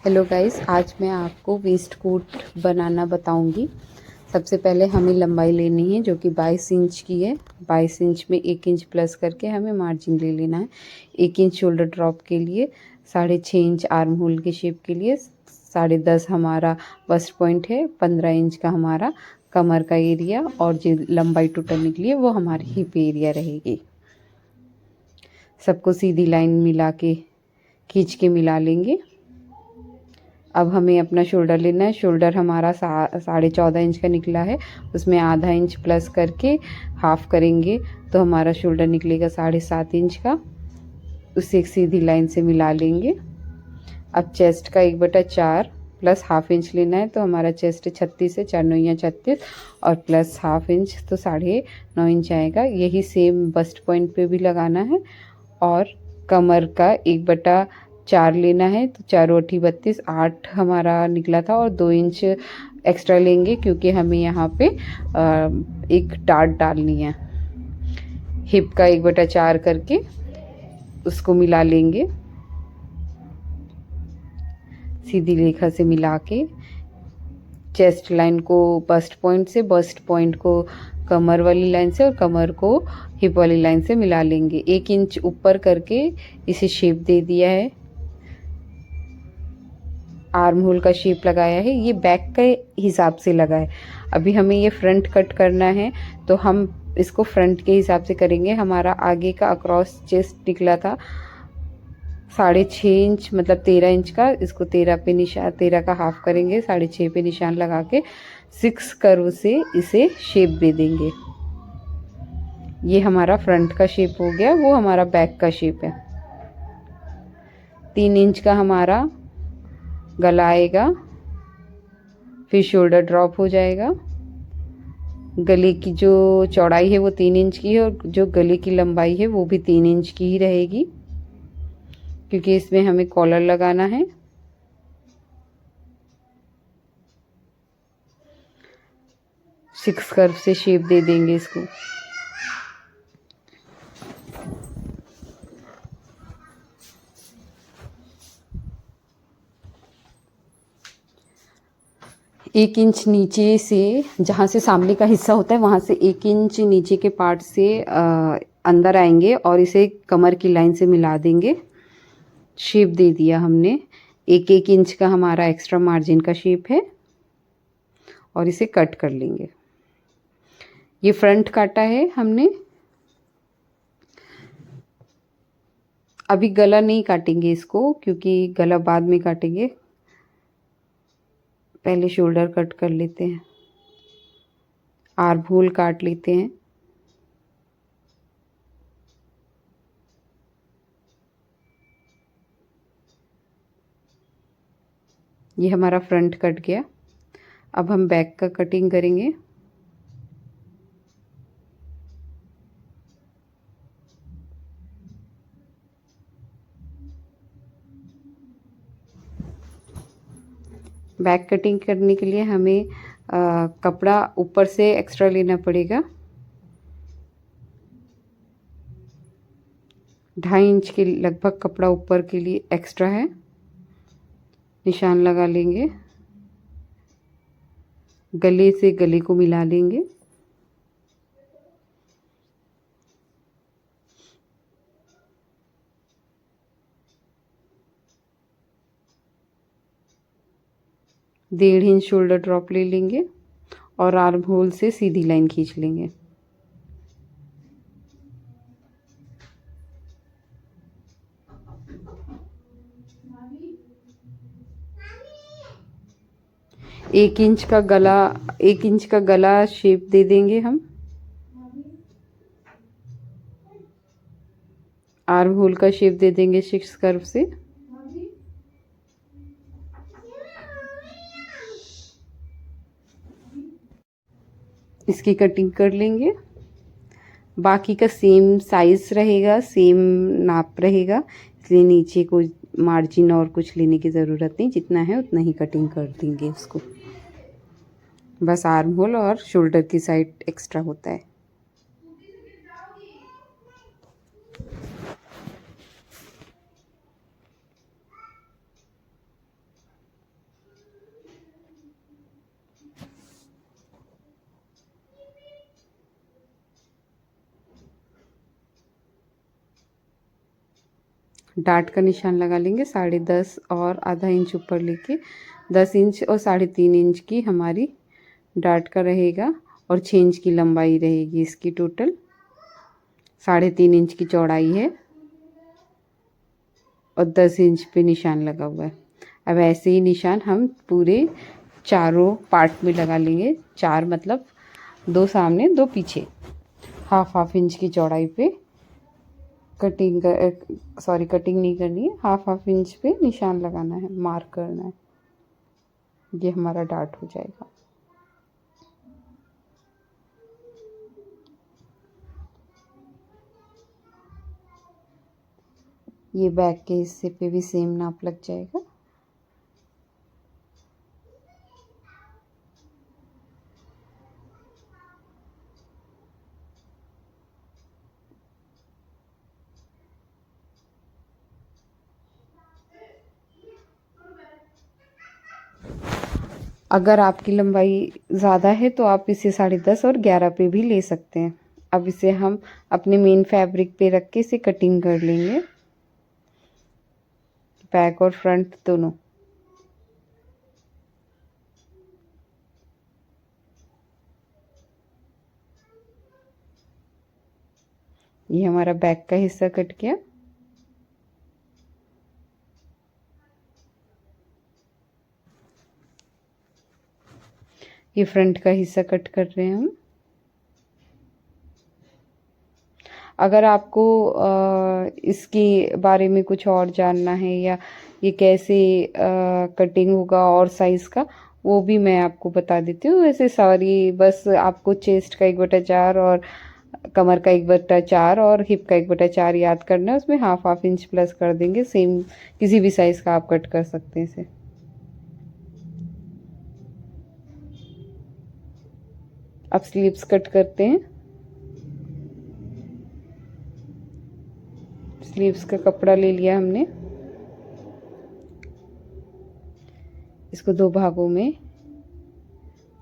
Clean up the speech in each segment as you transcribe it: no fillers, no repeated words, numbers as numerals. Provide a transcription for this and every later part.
Hello guys, आज मैं आपको वेस्ट कोट बनाना बताऊंगी। सबसे पहले हमें लंबाई लेनी है जो कि 22 इंच की है। 22 इंच में 1 इंच प्लस करके हमें मार्जिन ले लेना है। 1 इंच शोल्डर ड्रॉप के लिए, 6.5 इंच आर्म होल के शेप के लिए, 10.5 हमारा बस्ट पॉइंट है, 15 इंच का हमारा कमर का एरिया और जो लंबाई टोटल निकली है वो हमारी हिप एरिया रहेगी। सबको सीधी लाइन मिला के खींच के मिला लेंगे। अब हमें अपना शोल्डर लेना है। शोल्डर हमारा 14.5 इंच का निकला है, उसमें आधा इंच प्लस करके हाफ करेंगे तो हमारा शोल्डर निकलेगा 7.5 इंच का। उसे एक सीधी लाइन से मिला लेंगे। अब चेस्ट का 1/4 प्लस हाफ इंच लेना है तो हमारा चेस्ट 36 है, 4 9 36 और प्लस हाफ इंच तो 9.5 इंच आएगा। यही सेम बस्ट पॉइंट पे भी लगाना है। और कमर का 1/4 लेना है तो 4 8 32, 8 हमारा निकला था और 2 इंच एक्स्ट्रा लेंगे क्योंकि हमें यहाँ पे एक डार्ट डालनी है। हिप का 1/4 करके उसको मिला लेंगे सीधी रेखा से मिला के। चेस्ट लाइन को बस्ट पॉइंट से, बस्ट पॉइंट को कमर वाली लाइन से और कमर को हिप वाली लाइन से मिला लेंगे। 1 इंच ऊपर करके इसे शेप दे दिया है। आर्म होल का शेप लगाया है, ये बैक के हिसाब से लगा है। अभी हमें ये फ्रंट कट करना है तो हम इसको फ्रंट के हिसाब से करेंगे। हमारा आगे का अक्रॉस चेस्ट निकला था 6.5 इंच, मतलब 13 इंच का। इसको 13 पे निशान, 13 का हाफ करेंगे, 6.5 पे निशान लगा के 6 कर्व से इसे शेप दे देंगे। ये हमारा फ्रंट का शेप हो गया, वो हमारा बैक का शेप है। 3 इंच का हमारा गला आएगा, फिर शोल्डर ड्रॉप हो जाएगा। गले की जो चौड़ाई है वो 3 इंच की है और जो गले की लंबाई है वो भी 3 इंच की ही रहेगी क्योंकि इसमें हमें कॉलर लगाना है। सिक्स कर्व से शेप दे देंगे इसको। एक इंच नीचे से, जहाँ से सामने का हिस्सा होता है वहाँ से 1 इंच नीचे के पार्ट से अंदर आएंगे और इसे कमर की लाइन से मिला देंगे। शेप दे दिया हमने। 1 इंच का हमारा एक्स्ट्रा मार्जिन का शेप है और इसे कट कर लेंगे। ये फ्रंट काटा है हमने। अभी गला नहीं काटेंगे इसको क्योंकि गला बाद में काटेंगे, पहले शोल्डर कट कर लेते हैं। आर्म होल काट लेते हैं। ये हमारा फ्रंट कट गया। अब हम बैक का कटिंग करेंगे। बैक कटिंग करने के लिए हमें कपड़ा ऊपर से एक्स्ट्रा लेना पड़ेगा। 2.5 इंच के लगभग कपड़ा ऊपर के लिए एक्स्ट्रा है। निशान लगा लेंगे। गले से गले को मिला लेंगे। डेढ़ इंच शोल्डर ड्रॉप ले लेंगे और आर्म होल से सीधी लाइन खींच लेंगे। एक इंच का गला, 1 इंच का गला शेप दे देंगे हम। आर्म होल का शेप दे देंगे 6 कर्व से। इसकी कटिंग कर लेंगे। बाकी का सेम साइज रहेगा, सेम नाप रहेगा, इसलिए नीचे को मार्जिन और कुछ लेने की ज़रूरत नहीं, जितना है उतना ही कटिंग कर देंगे उसको। बस आर्म होल और शोल्डर की साइड एक्स्ट्रा होता है। डार्ट का निशान लगा लेंगे 10.5 और आधा इंच ऊपर लेके 10 इंच और 3.5 इंच की हमारी डार्ट का रहेगा और 6 इंच की लंबाई रहेगी इसकी। टोटल 3.5 इंच की चौड़ाई है और 10 इंच पे निशान लगा हुआ है। अब ऐसे ही निशान हम पूरे चारों पार्ट में लगा लेंगे। 4 मतलब 2 सामने 2 पीछे, हाफ इंच की चौड़ाई पे कटिंग नहीं करनी है, हाफ इंच पे निशान लगाना है, मार्क करना है। ये हमारा डार्ट हो जाएगा। ये बैक के हिस्से पे भी सेम नाप लग जाएगा। अगर आपकी लंबाई ज़्यादा है तो आप इसे 10.5 और 11 पे भी ले सकते हैं। अब इसे हम अपने मेन फैब्रिक पे रख के इसे कटिंग कर लेंगे, बैक और फ्रंट दोनों। ये हमारा बैक का हिस्सा कट गया। ये फ्रंट का हिस्सा कट कर रहे हैं हम। अगर आपको इसके बारे में कुछ और जानना है या ये कैसे कटिंग होगा और साइज़ का, वो भी मैं आपको बता देती हूँ। वैसे सारी बस आपको चेस्ट का 1/4 और कमर का 1/4 और हिप का 1/4 याद करना है। उसमें हाफ इंच प्लस कर देंगे। सेम किसी भी साइज़ का आप कट कर सकते हैं इसे। अब स्लीव्स कट करते हैं। स्लीव्स का कपड़ा ले लिया हमने, इसको 2 भागों में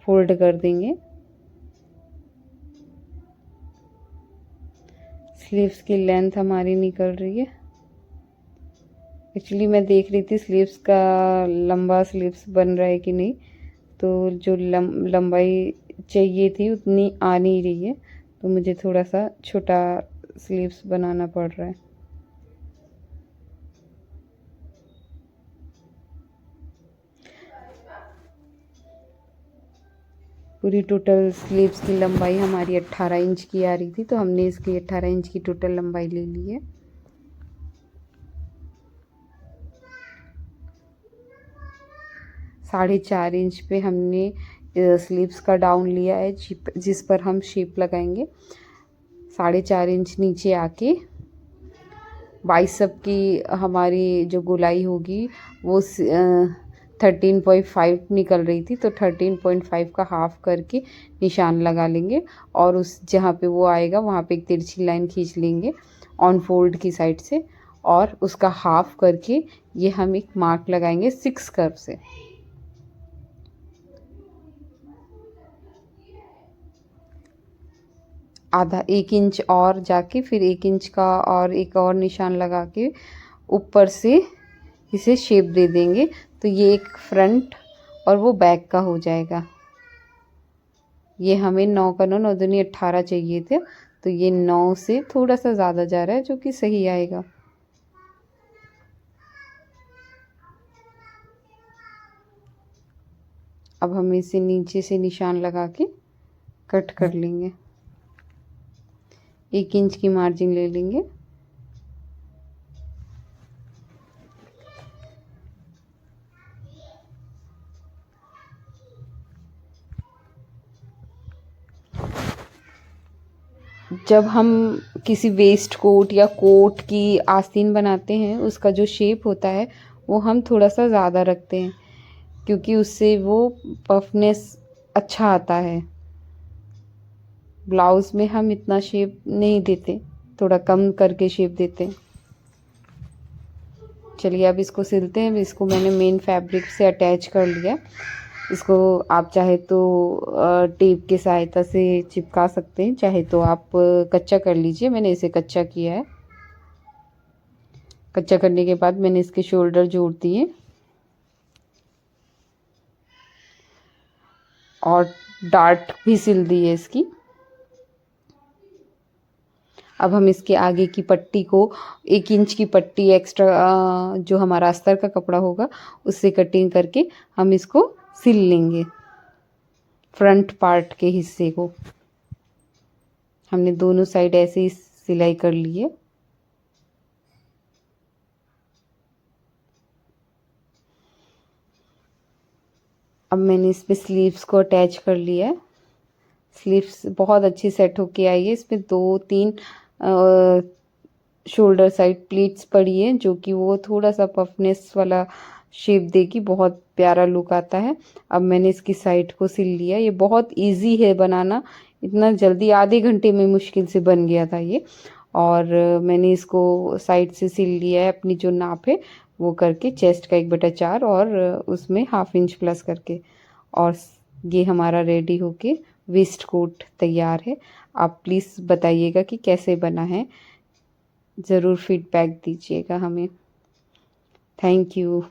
फोल्ड कर देंगे। स्लीव्स की लेंथ हमारी निकल रही है। एक्चुअली मैं देख रही थी स्लीव्स का लंबा स्लीव्स बन रहा है कि नहीं, तो जो लंबाई चाहिए थी उतनी आ नहीं रही है, तो मुझे थोड़ा सा छोटा स्लीव्स बनाना पड़ रहा है। पूरी टोटल स्लीव्स की लंबाई हमारी 18 इंच की आ रही थी, तो हमने इसकी 18 इंच की टोटल लंबाई ले ली है। साढ़े 4 इंच पे हमने स्लीव्स का डाउन लिया है, जिस पर हम शेप लगाएंगे। 4.5 इंच नीचे आके बाइसेप की हमारी जो गोलाई होगी वो 13.5 निकल रही थी, तो 13.5 का हाफ करके निशान लगा लेंगे और उस जहाँ पे वो आएगा वहाँ पे एक तिरछी लाइन खींच लेंगे ऑन फोल्ड की साइड से, और उसका हाफ करके ये हम एक मार्क लगाएंगे 6 कर्व से। आधा 1 इंच और जाके फिर 1 इंच का और एक और निशान लगा के ऊपर से इसे शेप दे देंगे, तो ये एक फ्रंट और वो बैक का हो जाएगा। ये हमें 9 का 9 9 दूनी 18 चाहिए थे, तो ये 9 से थोड़ा सा ज़्यादा जा रहा है, जो कि सही आएगा। अब हम इसे नीचे से निशान लगा के कट कर लेंगे। 1 इंच की मार्जिन ले लेंगे। जब हम किसी वेस्ट कोट या कोट की आस्तीन बनाते हैं, उसका जो शेप होता है वो हम थोड़ा सा ज़्यादा रखते हैं, क्योंकि उससे वो पफनेस अच्छा आता है। ब्लाउज़ में हम इतना शेप नहीं देते, थोड़ा कम करके शेप देते हैं। चलिए अब इसको सिलते हैं। इसको मैंने मेन फैब्रिक से अटैच कर लिया। इसको आप चाहे तो टेप की सहायता से चिपका सकते हैं, चाहे तो आप कच्चा कर लीजिए। मैंने इसे कच्चा किया है। कच्चा करने के बाद मैंने इसके शोल्डर जोड़ दिए और डार्ट भी सिल दी है इसकी। अब हम इसके आगे की पट्टी को 1 इंच की पट्टी एक्स्ट्रा जो हमारा अस्तर का कपड़ा होगा उससे कटिंग करके हम इसको सिल लेंगे। फ्रंट पार्ट के हिस्से को हमने दोनों साइड ऐसे ही सिलाई कर ली है। अब मैंने इसमें स्लीव्स को अटैच कर लिया है। स्लीव्स बहुत अच्छी सेट होके आई है। इसमें 2-3 शोल्डर साइड प्लीट्स पड़ी है जो कि वो थोड़ा सा पफनेस वाला शेप देगी, बहुत प्यारा लुक आता है। अब मैंने इसकी साइड को सिल लिया। ये बहुत इजी है बनाना, इतना जल्दी आधे घंटे में मुश्किल से बन गया था ये। और मैंने इसको साइड से सिल लिया है अपनी जो नाप है वो करके, चेस्ट का 1/4 और उसमें 1/2 इंच प्लस करके। और ये हमारा रेडी होके वेस्ट कोट तैयार है। आप प्लीज़ बताइएगा कि कैसे बना है, ज़रूर फीडबैक दीजिएगा हमें। Thank you.